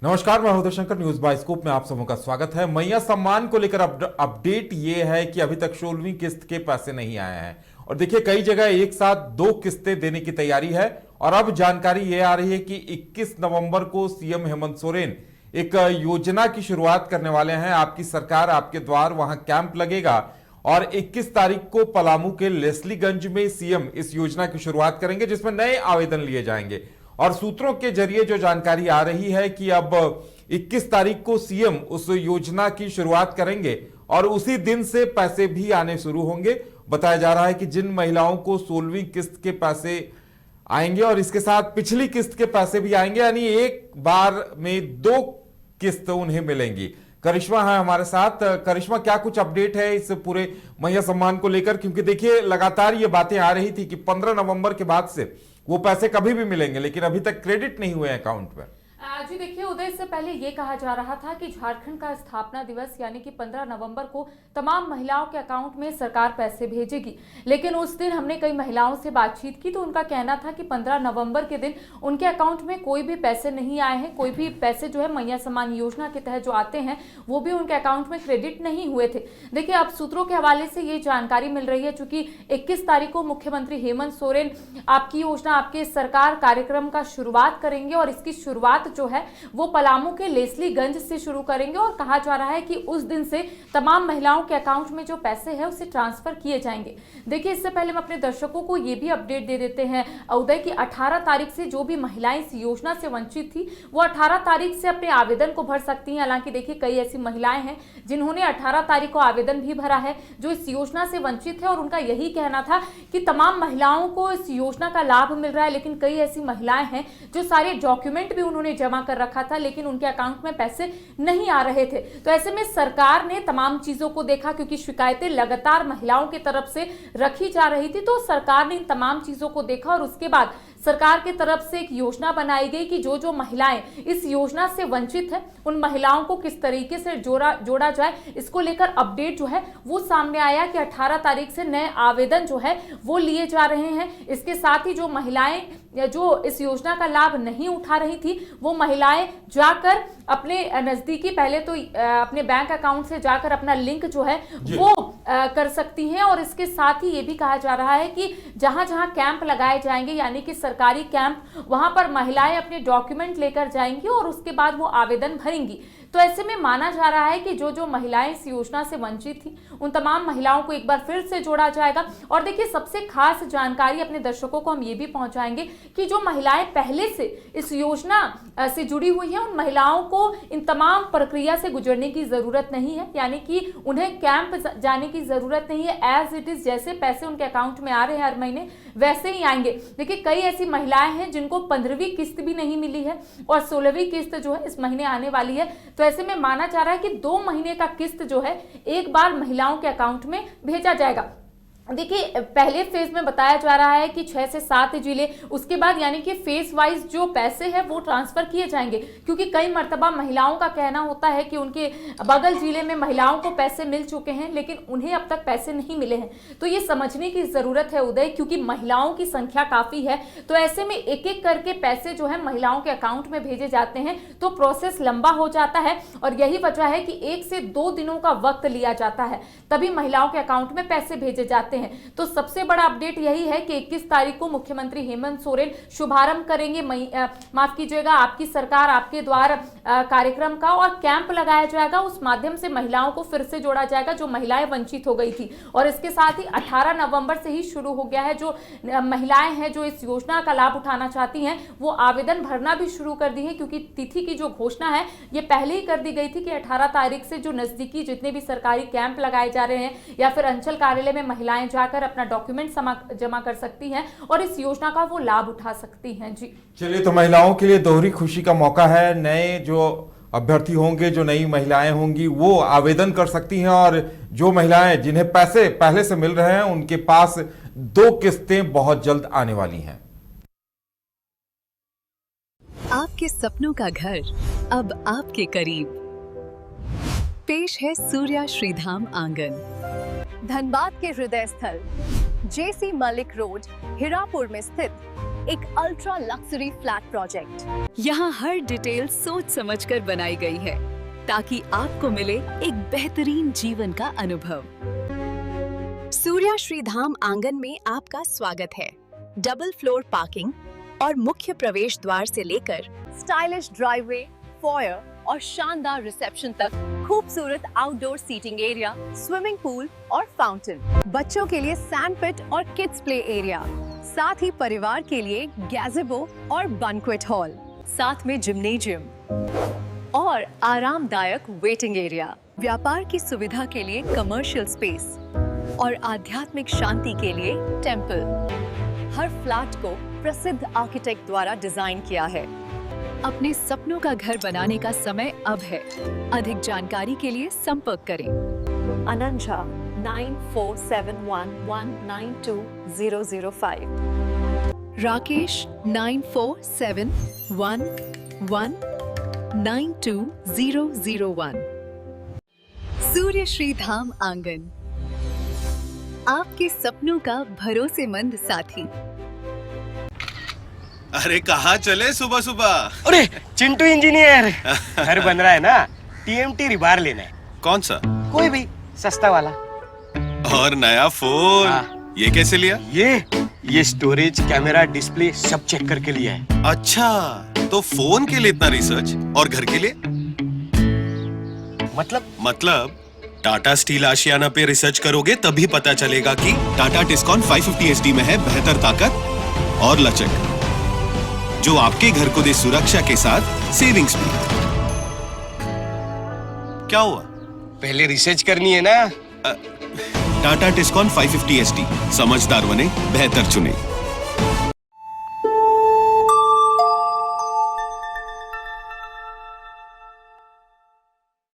नमस्कार, मैं Uday Shankar. News bye scoop में आप सबों का स्वागत है। मैया सम्मान को लेकर अपडेट ये है कि अभी तक 16वीं किस्त के पैसे नहीं आए हैं और देखिए कई जगह एक साथ 2 किस्तें देने की तैयारी है। और अब जानकारी ये आ रही है कि 21 नवंबर को सीएम हेमंत सोरेन एक योजना की शुरुआत करने वाले हैं। आपकी सरकार आपके द्वार, वहां कैंप लगेगा और 21 तारीख को पलामू के लेस्लीगंज में सीएम इस योजना की शुरुआत करेंगे, जिसमें नए आवेदन लिए जाएंगे। और सूत्रों के जरिए जो जानकारी आ रही है कि अब 21 तारीख को सीएम उस योजना की शुरुआत करेंगे और उसी दिन से पैसे भी आने शुरू होंगे। बताया जा रहा है कि जिन महिलाओं को 16वीं किस्त के पैसे आएंगे और इसके साथ पिछली किस्त के पैसे भी आएंगे, यानी एक बार में 2 किस्त उन्हें मिलेंगी। करिश्मा है हमारे साथ। करिश्मा, क्या कुछ अपडेट है इस पूरे मैया सम्मान को लेकर? क्योंकि देखिए लगातार ये बातें आ रही थी कि 15 नवंबर के बाद से वो पैसे कभी भी मिलेंगे, लेकिन अभी तक क्रेडिट नहीं हुए अकाउंट में। जी देखिए उदय, इससे पहले ये कहा जा रहा था कि झारखंड का स्थापना दिवस यानी कि 15 नवंबर को तमाम महिलाओं के अकाउंट में सरकार पैसे भेजेगी। लेकिन उस दिन हमने कई महिलाओं से बातचीत की तो उनका कहना था कि 15 नवंबर के दिन उनके अकाउंट में कोई भी पैसे नहीं आए हैं। कोई भी पैसे जो है मैया सम्मान योजना के तहत जो आते हैं वो भी उनके अकाउंट में क्रेडिट नहीं हुए थे। देखिए अब सूत्रों के हवाले से ये जानकारी मिल रही है, चूंकि 21 तारीख को मुख्यमंत्री हेमंत सोरेन आपकी योजना आपके सरकार कार्यक्रम का शुरुआत करेंगे और इसकी शुरुआत जो है वो पलामू के लेस्लीगंज से शुरू करेंगे। और कहा जा रहा है कि उस दिन से तमाम महिलाओं के अकाउंट में जो पैसे हैं उसे ट्रांसफर किए जाएंगे। देखिए इससे पहले हम अपने दर्शकों को ये भी अपडेट दे देते हैं उदय की 18 तारीख से जो भी महिलाएं इस योजना से वंचित थी वो 18 तारीख से अपने आवेदन को भर सकती हैं। हालांकि देखिए कई ऐसी महिलाएं हैं जिन्होंने 18 तारीख को आवेदन भी भरा है जो इस योजना से वंचित है और उनका यही कहना था कि तमाम महिलाओं को इस योजना का लाभ मिल रहा है। लेकिन कई ऐसी महिलाएं हैं जो सारे डॉक्यूमेंट भी उन्होंने जमा कर रखा था लेकिन उनके अकाउंट में पैसे नहीं आ रहे थे। तो ऐसे में सरकार ने तमाम चीजों को देखा, क्योंकि शिकायतें लगातार महिलाओं की तरफ से रखी जा रही थी, तो सरकार ने इन तमाम चीजों को देखा और उसके बाद सरकार की तरफ से एक योजना बनाई गई कि जो जो महिलाएं इस योजना से वंचित है उन महिलाओं को किस तरीके से जोड़ा जाए। इसको लेकर अपडेट जो है वो सामने आया कि 18 तारीख से नए आवेदन जो है वो लिए जा रहे हैं। इसके साथ ही जो महिलाएं जो इस योजना का लाभ नहीं उठा रही थी वो महिलाएं जाकर अपने नजदीकी, पहले तो अपने बैंक अकाउंट से जाकर अपना लिंक जो है वो कर सकती हैं। और इसके साथ ही ये भी कहा जा रहा है कि जहां जहां कैंप लगाए जाएंगे यानी कि सरकारी कैंप, वहां पर महिलाएं अपने डॉक्यूमेंट लेकर जाएंगी और उसके बाद वो आवेदन भरेंगी। तो ऐसे में माना जा रहा है कि जो जो महिलाएं इस योजना से वंचित थी उन तमाम महिलाओं को एक बार फिर से जोड़ा जाएगा। और देखिए सबसे खास जानकारी अपने दर्शकों को हम ये भी पहुंचाएंगे कि जो महिलाएं पहले से इस योजना से जुड़ी हुई हैं उन महिलाओं को इन तमाम प्रक्रिया से गुजरने की जरूरत नहीं है, यानी कि उन्हें कैंप जाने की जरूरत नहीं है। एज इट इज जैसे पैसे उनके अकाउंट में आ रहे हैं हर महीने वैसे ही आएंगे। देखिए कई ऐसी महिलाएं हैं जिनको 15वीं किस्त भी नहीं मिली है और 16वीं किस्त जो है इस महीने आने वाली है। तो ऐसे में माना जा रहा है कि 2 महीने का किस्त जो है एक बार महिलाओं के अकाउंट में भेजा जाएगा। देखिए पहले फेज में बताया जा रहा है कि 6 से 7 जिले, उसके बाद यानी कि फेज वाइज जो पैसे हैं वो ट्रांसफर किए जाएंगे, क्योंकि कई मर्तबा महिलाओं का कहना होता है कि उनके बगल जिले में महिलाओं को पैसे मिल चुके हैं लेकिन उन्हें अब तक पैसे नहीं मिले हैं। तो ये समझने की जरूरत है उदय, क्योंकि महिलाओं की संख्या काफी है। तो ऐसे में एक एक करके पैसे जो है महिलाओं के अकाउंट में भेजे जाते हैं तो प्रोसेस लंबा हो जाता है और यही वजह है कि 1 से 2 दिनों का वक्त लिया जाता है, तभी महिलाओं के अकाउंट में पैसे भेजे जाते हैं। तो सबसे बड़ा अपडेट यही है कि 21 तारीख को मुख्यमंत्री हेमंत सोरेन शुभारंभ करेंगे माफ कीजिएगा आपकी सरकार आपके द्वार कार्यक्रम का, और कैंप लगाया जाएगा। उस माध्यम से महिलाओं को फिर से जोड़ा जाएगा जो महिलाएं वंचित हो गई थी। और इसके साथ ही 18 नवंबर से ही शुरू हो गया है। जो महिलाएं हैं जो इस योजना का लाभ उठाना चाहती हैं वो आवेदन भरना भी शुरू कर दी है, क्योंकि तिथि की जो घोषणा है ये पहले ही कर दी गई थी कि 18 तारीख से जो नजदीकी जितने भी सरकारी कैंप लगाए जा रहे हैं या फिर अंचल कार्यालय में महिलाएं जाकर अपना डॉक्यूमेंट जमा कर सकती हैं और इस योजना का वो लाभ उठा सकती हैं। जी चलिए, तो महिलाओं के लिए दोहरी खुशी का मौका है। नए जो अभ्यर्थी होंगे, जो नई महिलाएं होंगी वो आवेदन कर सकती हैं और जो महिलाएं जिन्हें पैसे पहले से मिल रहे हैं उनके पास 2 किस्तें बहुत जल्द आने वाली हैं। आपके सपनों का घर अब आपके करीब। पेश है सूर्या श्रीधाम आंगन, धनबाद के हृदय स्थल जेसी मलिक रोड, हिरापुर में स्थित एक अल्ट्रा लग्जरी फ्लैट प्रोजेक्ट। यहाँ हर डिटेल सोच समझकर बनाई गई है ताकि आपको मिले एक बेहतरीन जीवन का अनुभव। सूर्या श्रीधाम आंगन में आपका स्वागत है। डबल फ्लोर पार्किंग और मुख्य प्रवेश द्वार से लेकर स्टाइलिश ड्राइववे, फॉयर और शानदार रिसेप्शन तक खूबसूरत outdoor seating area, swimming pool और फाउंटेन, बच्चों के लिए सैंड पिट और किड्स प्ले एरिया, साथ ही परिवार के लिए गैज़ेबो और बैंक्वेट हॉल, साथ में जिम्नेजियम और आरामदायक वेटिंग एरिया, व्यापार की सुविधा के लिए कमर्शियल स्पेस और आध्यात्मिक शांति के लिए टेम्पल। हर फ्लैट को प्रसिद्ध आर्किटेक्ट द्वारा डिजाइन किया है। अपने सपनों का घर बनाने का समय अब है। अधिक जानकारी के लिए संपर्क करें। अनंजा 9471192005, राकेश 9471192001। सूर्य श्रीधाम आंगन, आपके सपनों का भरोसेमंद साथी। अरे कहाँ चले सुबह सुबह? अरे चिंटू इंजीनियर, घर बन रहा है ना, टीएमटी रिबार लेना है। कौन सा? कोई भी सस्ता वाला। और नया फोन? हाँ। ये कैसे लिया? ये स्टोरेज, कैमरा, डिस्प्ले सब चेक करके लिया है। अच्छा, तो फोन के लिए इतना रिसर्च और घर के लिए? मतलब टाटा स्टील आशियाना पे रिसर्च करोगे तभी पता चलेगा कि टाटा टिस्कॉन 550 SD में है बेहतर ताकत और लचक, जो आपके घर को दे सुरक्षा के साथ सेविंग्स भी। क्या हुआ? पहले रिसर्च करनी है ना। टाटा टिस्कॉन 550 SD, समझदार बने, बेहतर चुने।